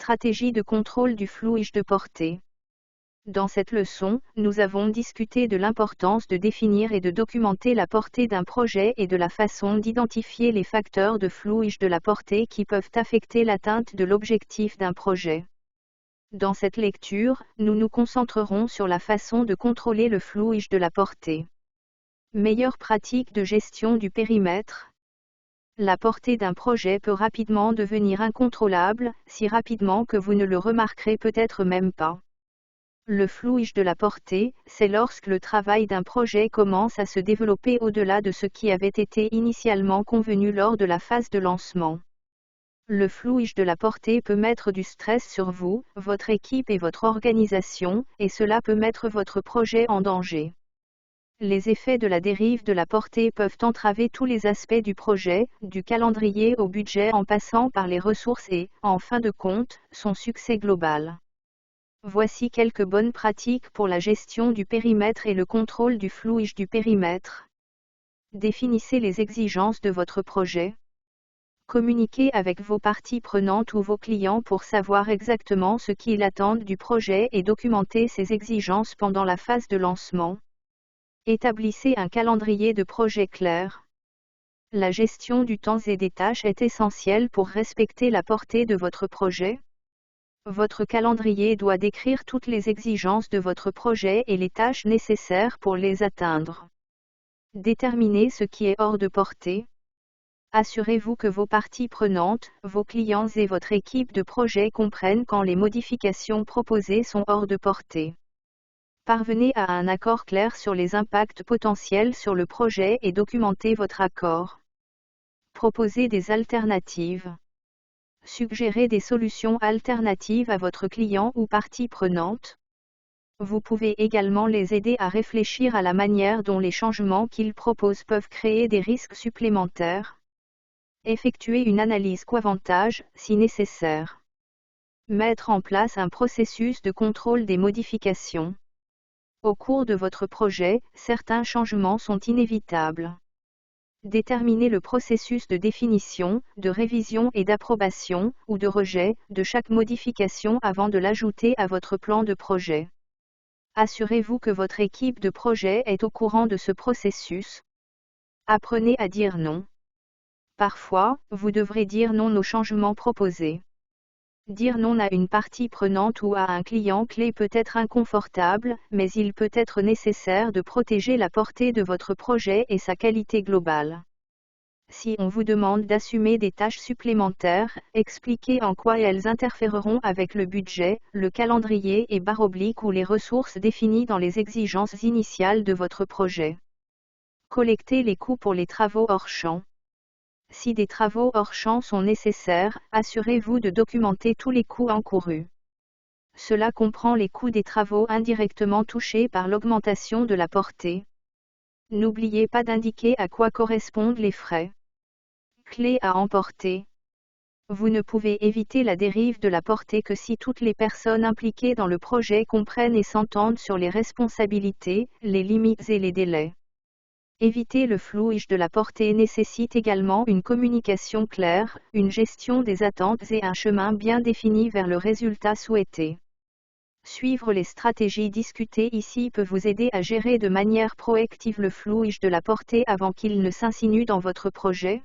Stratégie de contrôle du flouage de portée. Dans cette leçon, nous avons discuté de l'importance de définir et de documenter la portée d'un projet et de la façon d'identifier les facteurs de flouage de la portée qui peuvent affecter l'atteinte de l'objectif d'un projet. Dans cette lecture, nous nous concentrerons sur la façon de contrôler le flouage de la portée. Meilleure pratique de gestion du périmètre. La portée d'un projet peut rapidement devenir incontrôlable, si rapidement que vous ne le remarquerez peut-être même pas. Le flouage de la portée, c'est lorsque le travail d'un projet commence à se développer au-delà de ce qui avait été initialement convenu lors de la phase de lancement. Le flouage de la portée peut mettre du stress sur vous, votre équipe et votre organisation, et cela peut mettre votre projet en danger. Les effets de la dérive de la portée peuvent entraver tous les aspects du projet, du calendrier au budget en passant par les ressources et, en fin de compte, son succès global. Voici quelques bonnes pratiques pour la gestion du périmètre et le contrôle du flouage du périmètre. Définissez les exigences de votre projet. Communiquez avec vos parties prenantes ou vos clients pour savoir exactement ce qu'ils attendent du projet et documentez ces exigences pendant la phase de lancement. Établissez un calendrier de projet clair. La gestion du temps et des tâches est essentielle pour respecter la portée de votre projet. Votre calendrier doit décrire toutes les exigences de votre projet et les tâches nécessaires pour les atteindre. Déterminez ce qui est hors de portée. Assurez-vous que vos parties prenantes, vos clients et votre équipe de projet comprennent quand les modifications proposées sont hors de portée. Parvenez à un accord clair sur les impacts potentiels sur le projet et documentez votre accord. Proposez des alternatives. Suggérez des solutions alternatives à votre client ou partie prenante. Vous pouvez également les aider à réfléchir à la manière dont les changements qu'ils proposent peuvent créer des risques supplémentaires. Effectuez une analyse coût-avantage, si nécessaire. Mettre en place un processus de contrôle des modifications. Au cours de votre projet, certains changements sont inévitables. Déterminez le processus de définition, de révision et d'approbation, ou de rejet, de chaque modification avant de l'ajouter à votre plan de projet. Assurez-vous que votre équipe de projet est au courant de ce processus. Apprenez à dire non. Parfois, vous devrez dire non aux changements proposés. Dire non à une partie prenante ou à un client clé peut être inconfortable, mais il peut être nécessaire de protéger la portée de votre projet et sa qualité globale. Si on vous demande d'assumer des tâches supplémentaires, expliquez en quoi elles interféreront avec le budget, le calendrier et / ou les ressources définies dans les exigences initiales de votre projet. Collectez les coûts pour les travaux hors champ. Si des travaux hors champ sont nécessaires, assurez-vous de documenter tous les coûts encourus. Cela comprend les coûts des travaux indirectement touchés par l'augmentation de la portée. N'oubliez pas d'indiquer à quoi correspondent les frais. Clé à emporter. Vous ne pouvez éviter la dérive de la portée que si toutes les personnes impliquées dans le projet comprennent et s'entendent sur les responsabilités, les limites et les délais. Éviter le flouage de la portée nécessite également une communication claire, une gestion des attentes et un chemin bien défini vers le résultat souhaité. Suivre les stratégies discutées ici peut vous aider à gérer de manière proactive le flouage de la portée avant qu'il ne s'insinue dans votre projet.